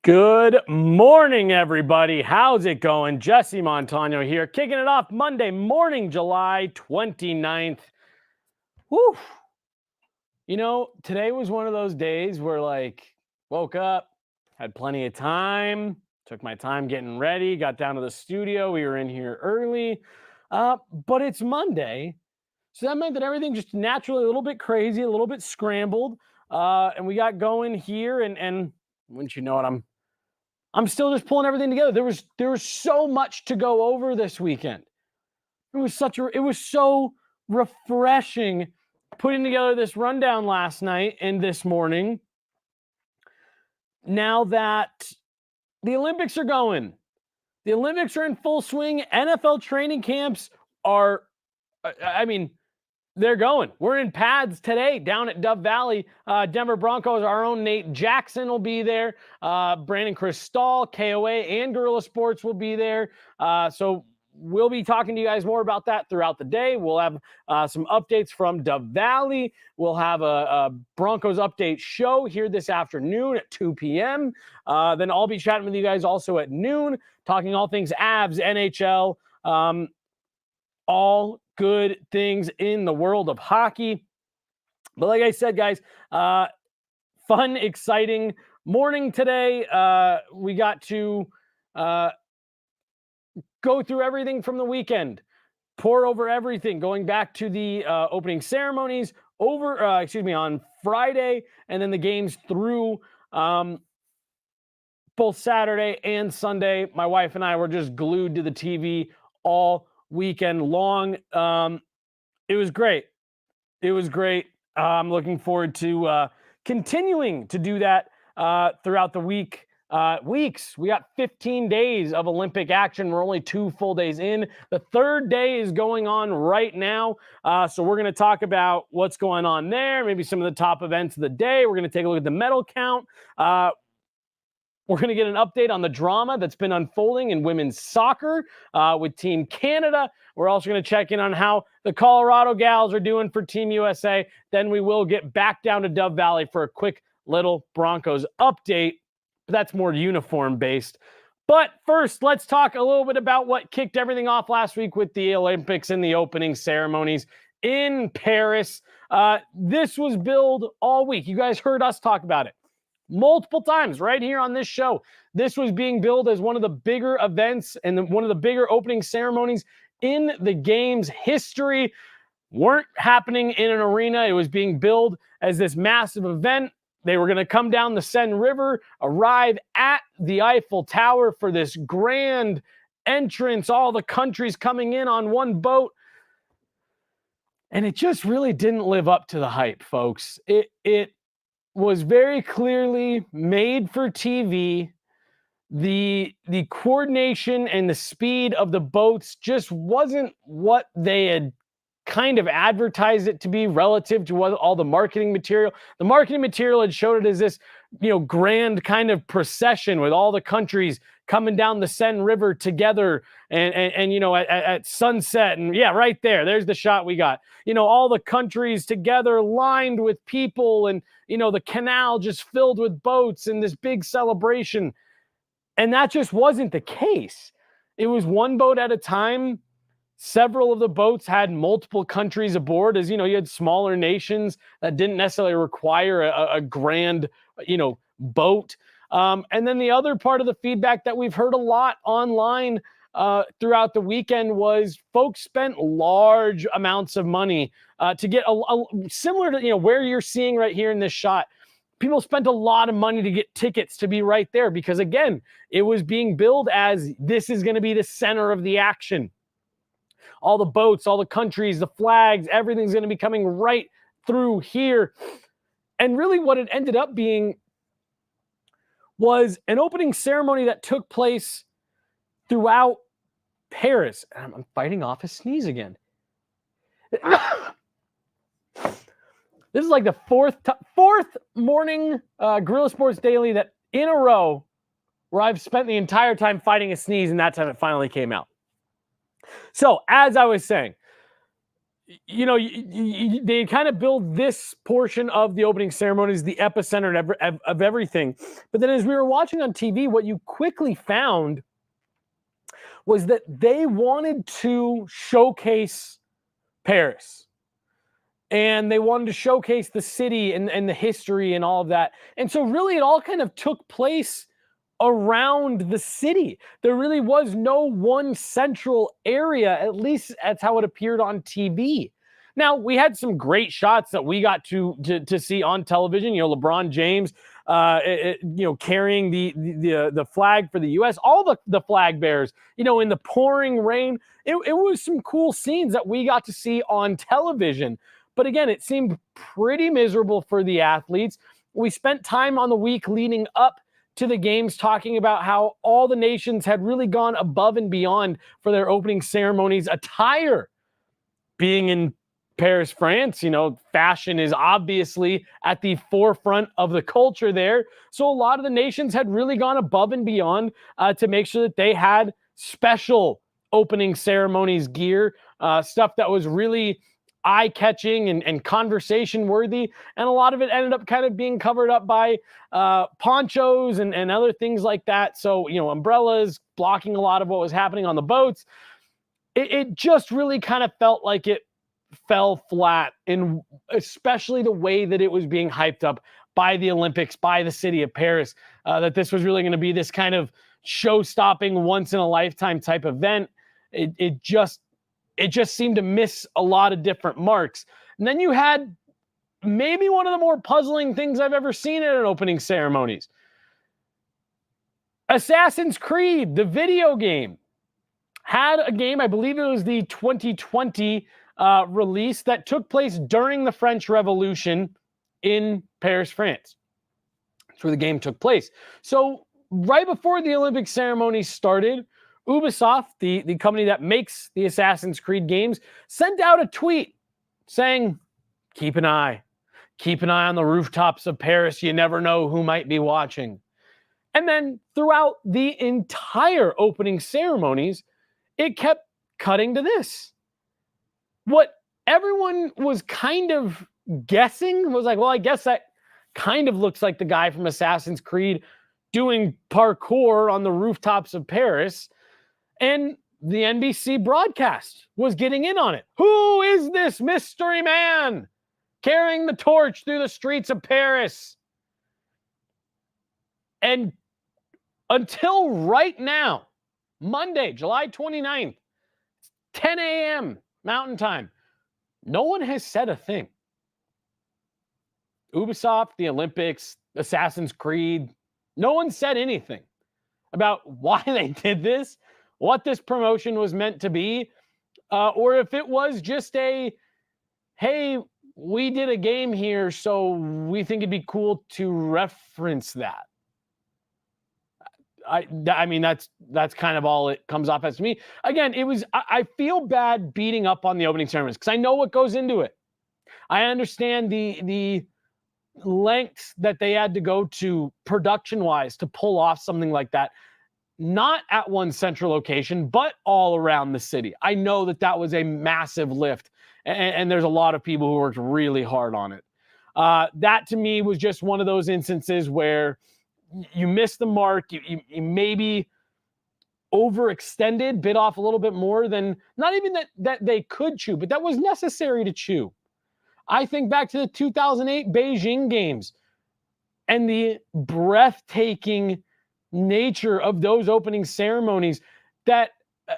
Good morning, everybody. How's it going? Jesse Montano here, kicking it off Monday morning, July 29th. Whew. Today was one of those days where, woke up, had plenty of time, took my time getting ready, got down to the studio. We were in here early, but it's Monday. So that meant that everything just naturally a little bit crazy, a little bit scrambled, and we got going here. And wouldn't you know it, I'm still just pulling everything together. There was so much to go over this weekend. It was so refreshing putting together this rundown last night and this morning. Now that the Olympics are going, the Olympics are in full swing. NFL training camps are, they're going. We're in pads today down at Dove Valley. Denver Broncos, our own Nate Jackson will be there. Brandon Cristal, KOA, and Guerilla Sports will be there. So we'll be talking to you guys more about that throughout the day. We'll have some updates from Dove Valley. We'll have a Broncos update show here this afternoon at 2 p.m. Then I'll be chatting with you guys also at noon, talking all things Avs, NHL, all good things in the world of hockey. But like I said, guys, fun, exciting morning today. We got to go through everything from the weekend, pour over everything, going back to the opening ceremonies on Friday, and then the games through both Saturday and Sunday. My wife and I were just glued to the TV all weekend long. It was great. I'm looking forward to continuing to do that throughout the weeks. We got 15 days of Olympic action. We're only 2 full days in. The third day is going on right now. So we're going to talk about what's going on there, maybe some of the top events of the day. We're going to take a look at the medal count. We're going to get an update on the drama that's been unfolding in women's soccer with Team Canada. We're also going to check in on how the Colorado gals are doing for Team USA. Then we will get back down to Dove Valley for a quick little Broncos update. That's more uniform-based. But first, let's talk a little bit about what kicked everything off last week with the Olympics and the opening ceremonies in Paris. This was billed all week. You guys heard us talk about it multiple times right here on this show. This was being billed as one of the bigger events and one of the bigger opening ceremonies in the game's history. Weren't happening in an arena. It was being billed as this massive event. They were going to come down the Seine River, arrive at the Eiffel Tower for this grand entrance, all the countries coming in on one boat. And it just really didn't live up to the hype, folks. It was very clearly made for TV. The coordination and the speed of the boats just wasn't what they had kind of advertised it to be relative to what all the marketing material. The marketing material had showed it as this, grand kind of procession with all the countries coming down the Seine River together and at sunset. And yeah, right there's the shot we got. All the countries together lined with people and, the canal just filled with boats and this big celebration. And that just wasn't the case. It was one boat at a time. Several of the boats had multiple countries aboard. As you know, you had smaller nations that didn't necessarily require a grand, boat. And then the other part of the feedback that we've heard a lot online throughout the weekend was folks spent large amounts of money to get similar to, where you're seeing right here in this shot. People spent a lot of money to get tickets to be right there because, again, it was being billed as this is going to be the center of the action. All the boats, all the countries, the flags, everything's going to be coming right through here. And really what it ended up being was an opening ceremony that took place throughout Paris. I'm fighting off a sneeze again. This is like the fourth morning Guerilla Sports Daily that in a row where I've spent the entire time fighting a sneeze, and that time it finally came out. So, as I was saying, they kind of build this portion of the opening ceremonies, the epicenter of everything. But then as we were watching on TV, what you quickly found was that they wanted to showcase Paris. And they wanted to showcase the city and the history and all of that. And so really it all kind of took place around the city. There really was no one central area, at least that's how it appeared on TV. Now, we had some great shots that we got to see on television. LeBron James, carrying the flag for the U.S., all the flag bearers, in the pouring rain. It was some cool scenes that we got to see on television. But again, it seemed pretty miserable for the athletes. We spent time on the week leading up to the games talking about how all the nations had really gone above and beyond for their opening ceremonies. Attire being in Paris, France, fashion is obviously at the forefront of the culture there. So a lot of the nations had really gone above and beyond to make sure that they had special opening ceremonies gear, stuff that was really eye-catching and conversation-worthy, and a lot of it ended up kind of being covered up by ponchos and other things like that. So, umbrellas blocking a lot of what was happening on the boats. It just really kind of felt like it fell flat, in especially the way that it was being hyped up by the Olympics, by the city of Paris, that this was really going to be this kind of show-stopping, once-in-a-lifetime type event. It just seemed to miss a lot of different marks. And then you had maybe one of the more puzzling things I've ever seen at an opening ceremonies. Assassin's Creed, the video game, had a game, I believe it was the 2020 release that took place during the French Revolution in Paris, France. That's where the game took place. So right before the Olympic ceremony started, Ubisoft, the company that makes the Assassin's Creed games, sent out a tweet saying, keep an eye on the rooftops of Paris. You never know who might be watching. And then throughout the entire opening ceremonies, it kept cutting to this. What everyone was kind of guessing was like, well, I guess that kind of looks like the guy from Assassin's Creed doing parkour on the rooftops of Paris. And the NBC broadcast was getting in on it. Who is this mystery man carrying the torch through the streets of Paris? And until right now, Monday, July 29th, 10 a.m. Mountain Time, no one has said a thing. Ubisoft, the Olympics, Assassin's Creed, no one said anything about why they did this, what this promotion was meant to be, or if it was just a, hey, we did a game here, so we think it'd be cool to reference that. I mean, that's kind of all it comes off as to me. Again, I feel bad beating up on the opening ceremonies because I know what goes into it. I understand the lengths that they had to go to production-wise to pull off something like that. Not at one central location, but all around the city. I know that was a massive lift, and there's a lot of people who worked really hard on it. That, to me, was just one of those instances where you missed the mark. You maybe overextended, bit off a little bit more than, not even that they could chew, but that was necessary to chew. I think back to the 2008 Beijing Games and the breathtaking nature of those opening ceremonies. That,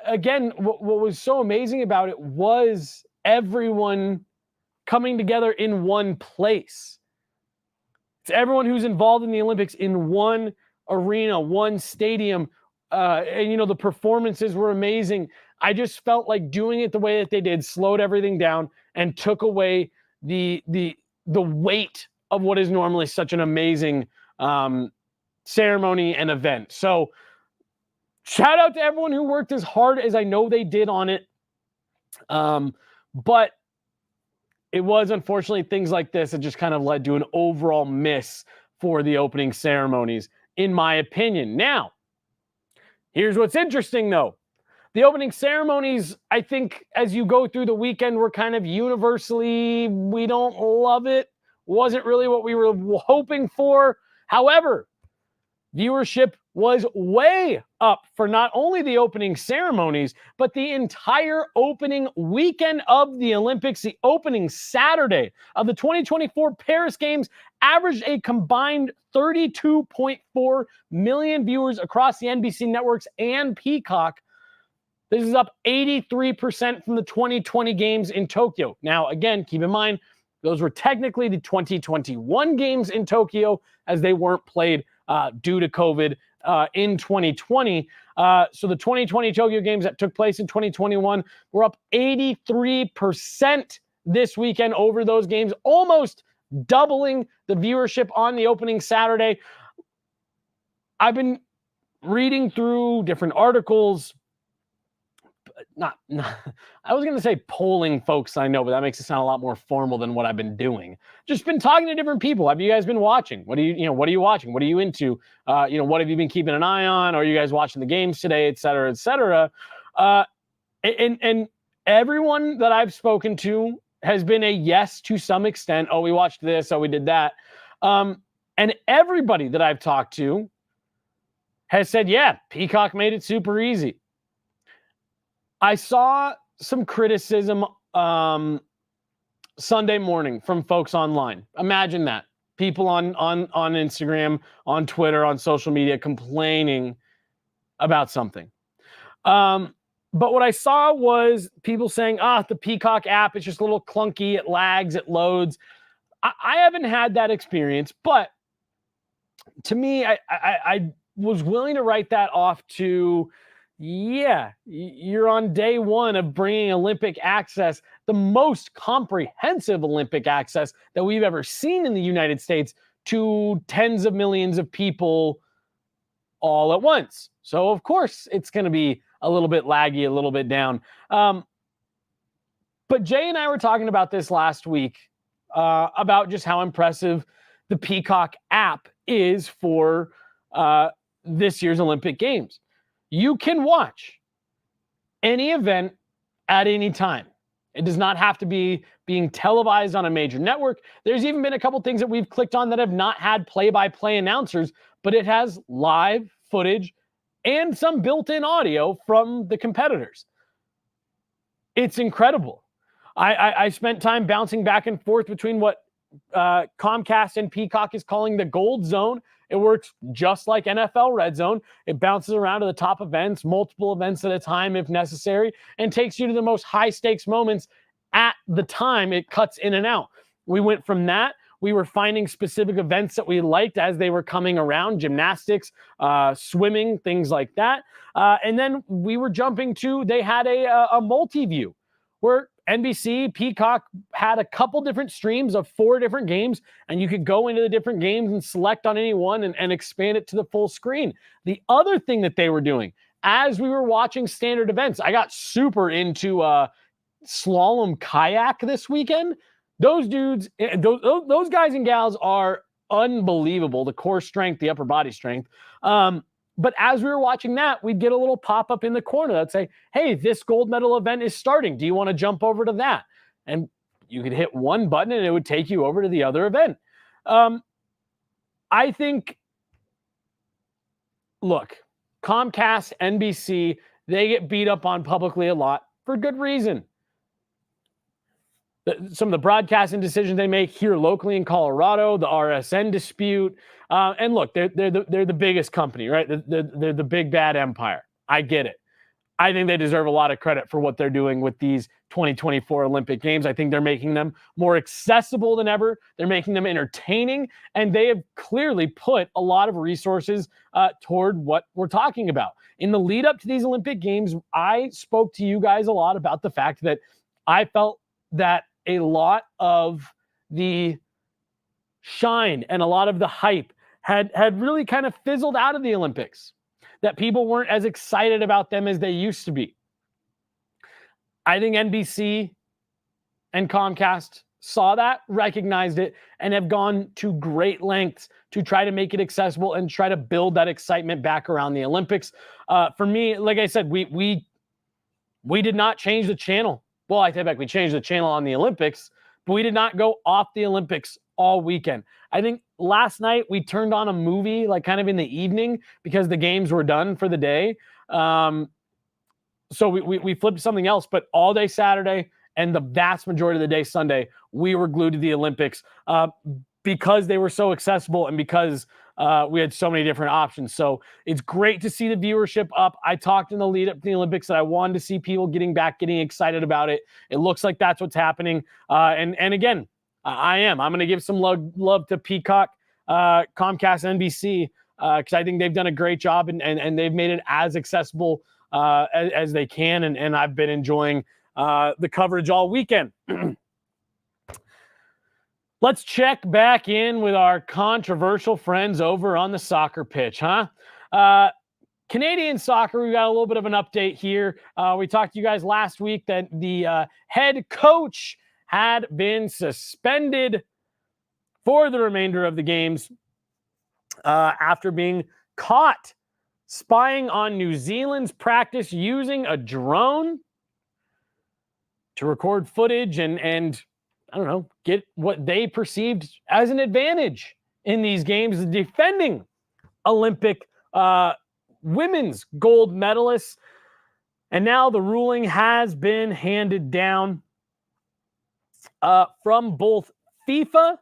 again, what was so amazing about it was everyone coming together in one place. It's everyone who's involved in the Olympics in one arena, one stadium. And the performances were amazing. I just felt like doing it the way that they did slowed everything down and took away the weight of what is normally such an amazing ceremony and event. So shout out to everyone who worked as hard as I know they did on it. But it was, unfortunately, things like this that just kind of led to an overall miss for the opening ceremonies, in my opinion. Now, here's what's interesting, though. The opening ceremonies, I think, as you go through the weekend, were kind of universally, we don't love it. Wasn't really what we were hoping for. However, viewership was way up for not only the opening ceremonies, but the entire opening weekend of the Olympics. The opening Saturday of the 2024 Paris Games averaged a combined 32.4 million viewers across the NBC networks and Peacock. This is up 83% from the 2020 games in Tokyo. Now, again, keep in mind, those were technically the 2021 games in Tokyo, as they weren't played due to COVID in 2020. So the 2020 Tokyo games that took place in 2021 were up 83% this weekend over those games, almost doubling the viewership on the opening Saturday. I've been reading through different articles. Not I was going to say polling folks I know, but that makes it sound a lot more formal than what I've been doing. Just been talking to different people. Have you guys been watching? What are you watching? What are you into? What have you been keeping an eye on? Are you guys watching the games today, et cetera, et cetera? And everyone that I've spoken to has been a yes to some extent. Oh, we watched this. Oh, we did that. And everybody that I've talked to has said, yeah, Peacock made it super easy. I saw some criticism Sunday morning from folks online. Imagine that. People on Instagram, on Twitter, on social media complaining about something. But what I saw was people saying, the Peacock app is just a little clunky. It lags, it loads. I haven't had that experience, but to me, I was willing to write that off to, yeah, you're on day one of bringing Olympic access, the most comprehensive Olympic access that we've ever seen in the United States, to tens of millions of people all at once. So, of course, it's going to be a little bit laggy, a little bit down. But Jay and I were talking about this last week, about just how impressive the Peacock app is for this year's Olympic Games. You can watch any event at any time. It does not have to be being televised on a major network. There's even been a couple things that we've clicked on that have not had play-by-play announcers, but it has live footage and some built-in audio from the competitors. It's incredible. I spent time bouncing back and forth between what Comcast and Peacock is calling the Gold Zone. It works just like NFL Red Zone. It bounces around to the top events, multiple events at a time if necessary, and takes you to the most high-stakes moments at the time it cuts in and out. We went from that. We were finding specific events that we liked as they were coming around, gymnastics, swimming, things like that. And then we were jumping to, they had a multi-view where NBC, Peacock had a couple different streams of 4 different games, and you could go into the different games and select on any one and expand it to the full screen. The other thing that they were doing, as we were watching standard events, I got super into slalom kayak this weekend. Those dudes, those guys and gals are unbelievable. The core strength, the upper body strength. But as we were watching that, we'd get a little pop-up in the corner that'd say, hey, this gold medal event is starting. Do you want to jump over to that? And you could hit one button and it would take you over to the other event. I think, look, Comcast, NBC, they get beat up on publicly a lot for good reason. Some of the broadcasting decisions they make here locally in Colorado, the RSN dispute, and look, they're the biggest company, right? They're the big bad empire. I get it. I think they deserve a lot of credit for what they're doing with these 2024 Olympic Games. I think they're making them more accessible than ever. They're making them entertaining, and they have clearly put a lot of resources toward what we're talking about. In the lead up to these Olympic Games, I spoke to you guys a lot about the fact that I felt that a lot of the shine and a lot of the hype had really kind of fizzled out of the Olympics, that people weren't as excited about them as they used to be. I think NBC and Comcast saw that, recognized it, and have gone to great lengths to try to make it accessible and try to build that excitement back around the Olympics. For me, like I said, we we did not change the channel. Well, I take back, we changed the channel on the Olympics, but we did not go off the Olympics all weekend. I think last night we turned on a movie, like kind of in the evening, because the games were done for the day. So we flipped something else, but all day Saturday and the vast majority of the day Sunday, we were glued to the Olympics because they were so accessible and because we had so many different options. So it's great to see the viewership up. I talked in the lead up to the Olympics that I wanted to see people getting excited about it. It looks like that's what's happening. And again, I'm going to give some love to Peacock, Comcast, NBC, because I think they've done a great job and they've made it as accessible as they can. And I've been enjoying the coverage all weekend. Let's check back in with our controversial friends over on the soccer pitch, huh? Canadian soccer, we got a little bit of an update here. We talked to you guys last week that the head coach had been suspended for the remainder of the games after being caught spying on New Zealand's practice using a drone to record footage and I don't know, get what they perceived as an advantage in these games, defending Olympic women's gold medalists. And now the ruling has been handed down from both FIFA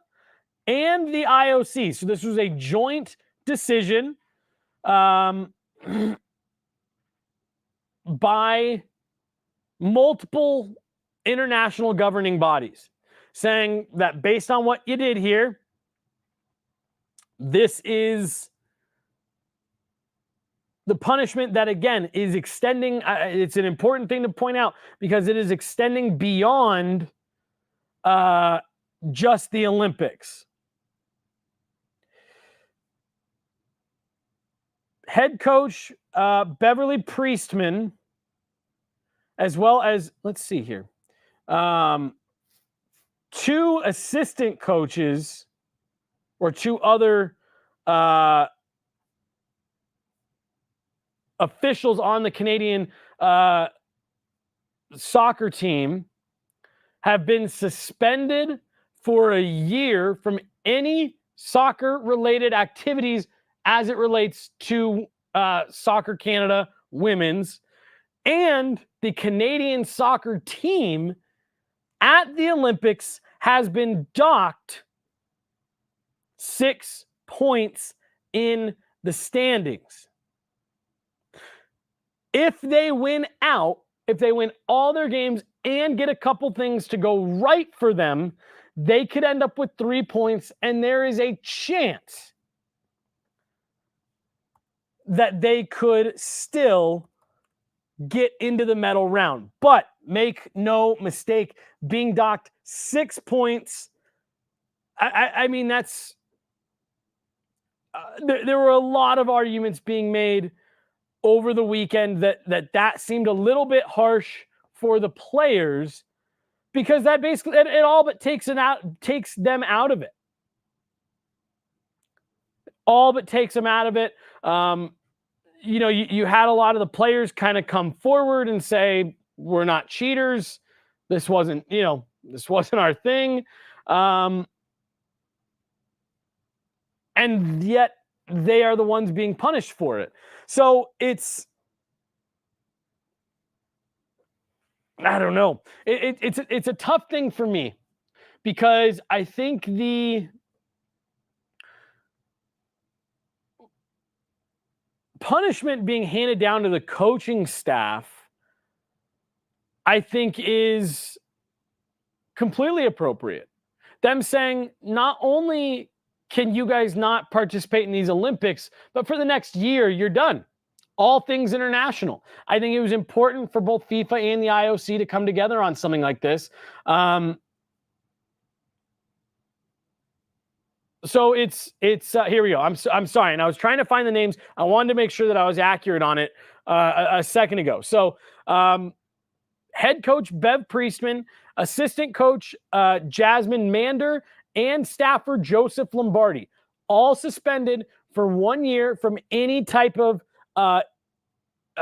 and the IOC. So this was a joint decision by multiple international governing bodies, saying that based on what you did here, this is the punishment that, again, is extending. It's an important thing to point out because it is extending beyond just the Olympics. Head coach Beverly Priestman, as well as, let's see here, 2 assistant coaches or 2 other officials on the Canadian soccer team have been suspended for a year from any soccer-related activities as it relates to Soccer Canada women's, and the Canadian soccer team at the Olympics has been docked 6 points in the standings. If they win out, if they win all their games and get a couple things to go right for them, they could end up with 3 points, and there is a chance that they could still get into the medal round. But make no mistake, being docked 6 points, I mean, that's there were a lot of arguments being made over the weekend that seemed a little bit harsh for the players, because that basically it all but takes them out of it. All but takes them out of it. You know, you had a lot of the players kind of come forward and say, we're not cheaters. This wasn't our thing. And yet they are the ones being punished for it. So it's, I don't know. It's a tough thing for me, because I think the punishment being handed down to the coaching staff, I think, is completely appropriate. Them saying, not only can you guys not participate in these Olympics, but for the next year, you're done. All things international. I think it was important for both FIFA and the IOC to come together on something like this. So it's here we go. I'm sorry, and I was trying to find the names. I wanted to make sure that I was accurate on it a second ago. So head coach Bev Priestman, assistant coach Jasmine Mander, and staffer Joseph Lombardi, all suspended for 1 year from any type of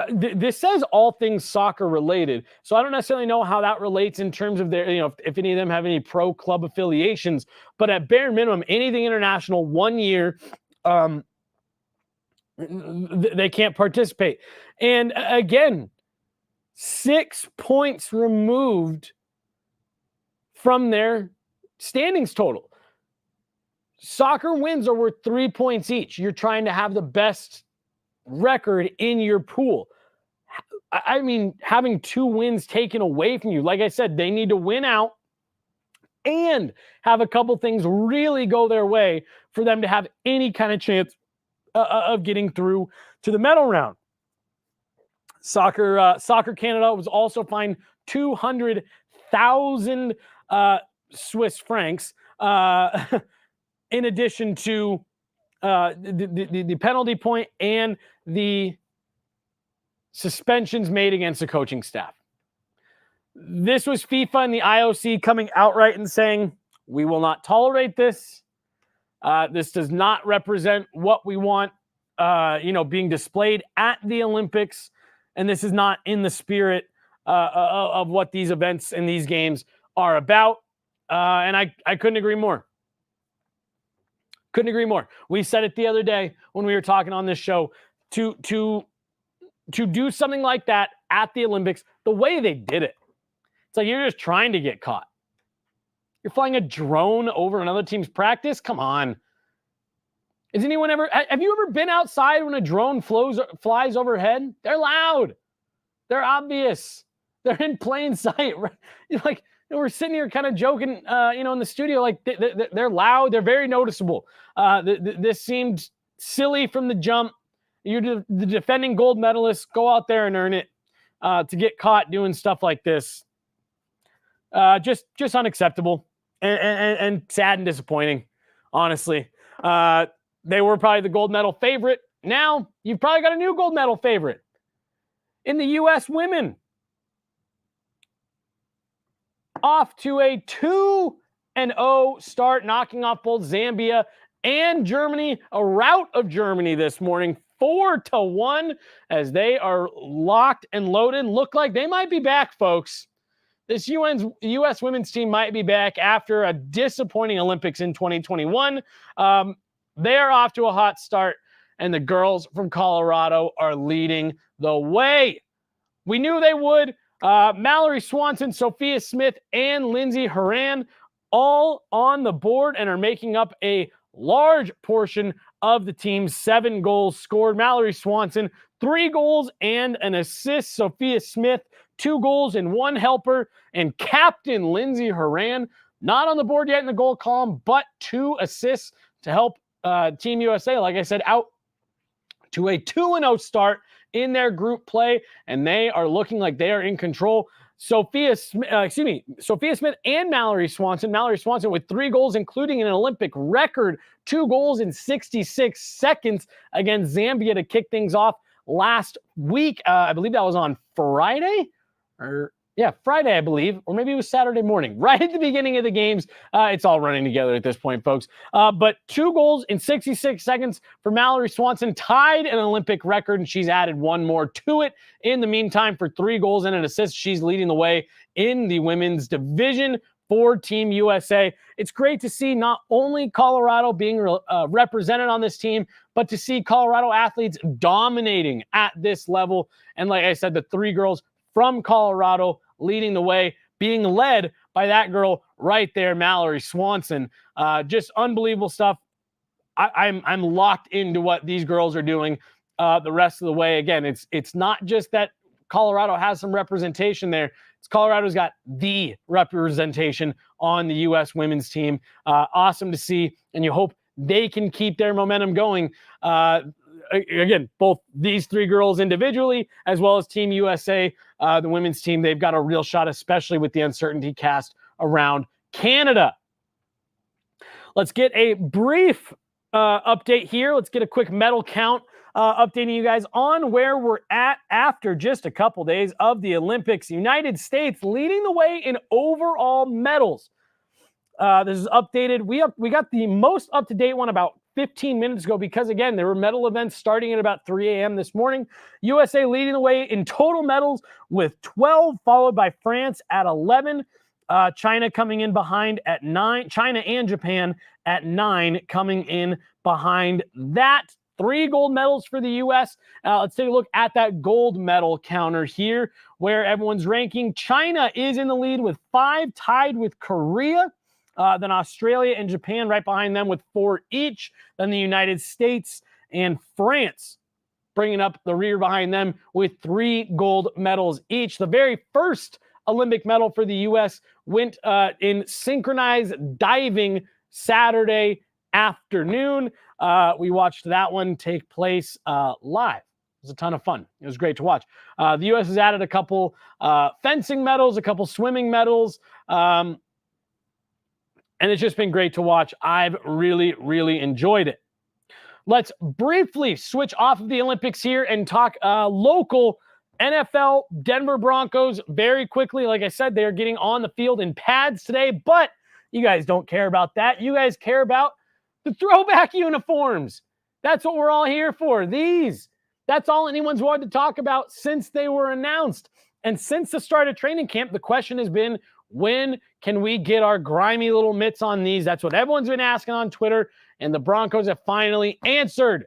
this says all things soccer related. So I don't necessarily know how that relates in terms of their, if any of them have any pro club affiliations, but at bare minimum, anything international 1 year, they can't participate. And again, 6 points removed from their standings total. Soccer wins are worth 3 points each. You're trying to have the best record in your pool. I mean, having 2 wins taken away from you, like I said, they need to win out and have a couple things really go their way for them to have any kind of chance of getting through to the medal round. Soccer Canada was also fined 200,000 Swiss francs in addition to the penalty point and the suspensions made against the coaching staff. This was FIFA and the IOC coming outright and saying, we will not tolerate this. This does not represent what we want, being displayed at the Olympics. And this is not in the spirit of what these events and these games are about. And I couldn't agree more. Couldn't agree more. We said it the other day when we were talking on this show to do something like that at the Olympics, the way they did it. It's like you're just trying to get caught. You're flying a drone over another team's practice? Come on. Have you ever been outside when a drone flies overhead? They're loud. They're obvious. They're in plain sight. Right? We're sitting here kind of joking, in the studio, like they're loud. They're very noticeable. This seemed silly from the jump. You're the defending gold medalists. Go out there and earn it. To get caught doing stuff like this, just unacceptable and sad and disappointing, honestly. They were probably the gold medal favorite. Now you've probably got a new gold medal favorite in the U.S. women. Off to a 2-0 start, knocking off both Zambia and Germany. A rout of Germany this morning, 4-1, as they are locked and loaded. Look like they might be back, folks. This U.S. women's team might be back after a disappointing Olympics in 2021. They are off to a hot start, and the girls from Colorado are leading the way. We knew they would. Mallory Swanson, Sophia Smith, and Lindsey Horan all on the board and are making up a large portion of the team's 7 goals scored. Mallory Swanson, 3 goals and an assist. Sophia Smith, 2 goals and 1 helper. And Captain Lindsey Horan, not on the board yet in the goal column, but 2 assists to help Team USA, like I said, out to a 2-0 start in their group play, and they are looking like they are in control. Sophia Smith and Mallory Swanson. Mallory Swanson with 3 goals, including an Olympic record, 2 goals in 66 seconds against Zambia to kick things off last week. I believe that was on Friday, Friday, I believe, or maybe it was Saturday morning, right at the beginning of the games. It's all running together at this point, folks. But 2 goals in 66 seconds for Mallory Swanson, tied an Olympic record, and she's added 1 more to it. In the meantime, for 3 goals and an assist, she's leading the way in the women's division for Team USA. It's great to see not only Colorado being represented on this team, but to see Colorado athletes dominating at this level. And like I said, the 3 girls from Colorado leading the way, being led by that girl right there, Mallory Swanson. Just unbelievable stuff. I'm locked into what these girls are doing the rest of the way. Again, it's not just that Colorado has some representation there. It's Colorado's got the representation on the U.S. women's team. Awesome to see, and you hope they can keep their momentum going. Again, both these 3 girls individually, as well as Team USA, the women's team, they've got a real shot, especially with the uncertainty cast around Canada. Let's get a brief update here. Let's get a quick medal count, updating you guys on where we're at after just a couple days of the Olympics. United States leading the way in overall medals. This is updated. We got the most up-to-date one about 15 minutes ago because, again, there were medal events starting at about 3 a.m. this morning. USA leading the way in total medals with 12, followed by France at 11. China coming in behind at 9. China and Japan at 9 coming in behind that. 3 gold medals for the U.S. Let's take a look at that gold medal counter here, where everyone's ranking. China is in the lead with 5, tied with Korea. Then Australia and Japan right behind them with 4 each. Then the United States and France bringing up the rear behind them with 3 gold medals each. The very first Olympic medal for the U.S. went in synchronized diving Saturday afternoon. We watched that one take place live. It was a ton of fun. It was great to watch. The U.S. has added a couple fencing medals, a couple swimming medals, and it's just been great to watch. I've really, really enjoyed it. Let's briefly switch off of the Olympics here and talk local NFL Denver Broncos very quickly. Like I said, they're getting on the field in pads today, but you guys don't care about that. You guys care about the throwback uniforms. That's what we're all here for. These. That's all anyone's wanted to talk about since they were announced. And since the start of training camp, the question has been, when can we get our grimy little mitts on these? That's what everyone's been asking on Twitter, and the Broncos have finally answered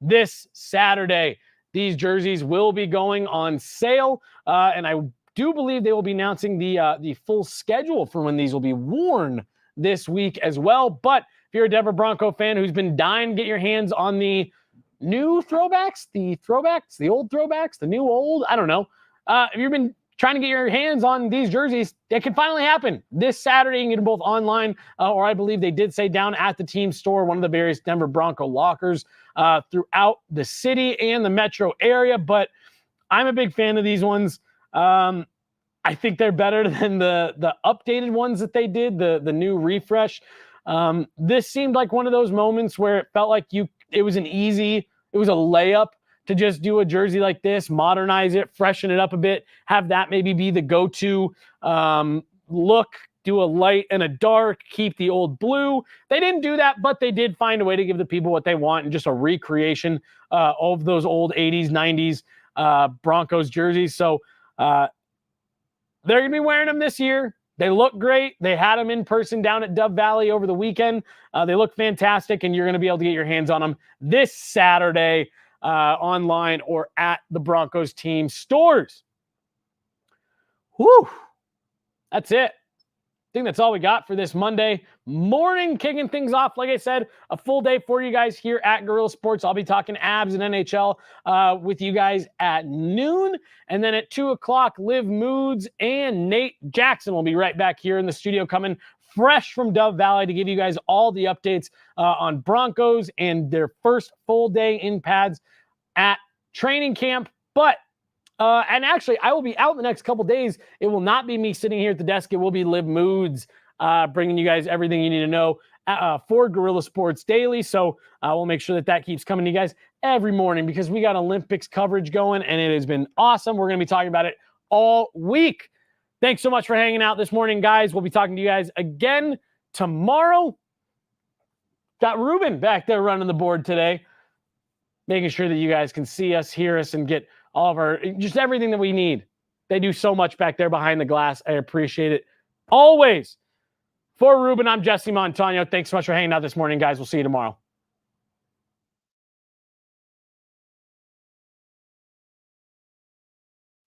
this Saturday. These jerseys will be going on sale, and I do believe they will be announcing the full schedule for when these will be worn this week as well. But if you're a Denver Bronco fan who's been dying to get your hands on the new throwbacks, the old throwbacks, the new old, I don't know. If you've been trying to get your hands on these jerseys, it can finally happen this Saturday. You can get them both online, or I believe they did say down at the team store, one of the various Denver Bronco lockers throughout the city and the metro area. But I'm a big fan of these ones. I think they're better than the updated ones that they did, the new refresh. This seemed like one of those moments where it felt like it was a layup to just do a jersey like this, modernize it, freshen it up a bit, have that maybe be the go-to look, do a light and a dark, keep the old blue. They didn't do that, but they did find a way to give the people what they want and just a recreation of those old 80s, 90s Broncos jerseys. So they're going to be wearing them this year. They look great. They had them in person down at Dove Valley over the weekend. They look fantastic, and you're going to be able to get your hands on them this Saturday online or at the Broncos team stores. Whew. That's it. I think that's all we got for this Monday morning, kicking things off. Like I said, a full day for you guys here at Guerrilla Sports. I'll be talking abs and NHL with you guys at noon. And then at 2 o'clock, Liv Moods and Nate Jackson will be right back here in the studio, coming fresh from Dove Valley to give you guys all the updates on Broncos and their first full day in pads at training camp. But and actually, I will be out the next couple days. It will not be me sitting here at the desk. It will be Liv Moods bringing you guys everything you need to know for Guerrilla Sports Daily. So we'll make sure that keeps coming to you guys every morning, because we got Olympics coverage going, and it has been awesome. We're going to be talking about it all week. Thanks so much for hanging out this morning, guys. We'll be talking to you guys again tomorrow. Got Ruben back there running the board today, making sure that you guys can see us, hear us, and get all of our, just everything that we need. They do so much back there behind the glass. I appreciate it always. For Ruben, I'm Jesse Montano. Thanks so much for hanging out this morning, guys. We'll see you tomorrow.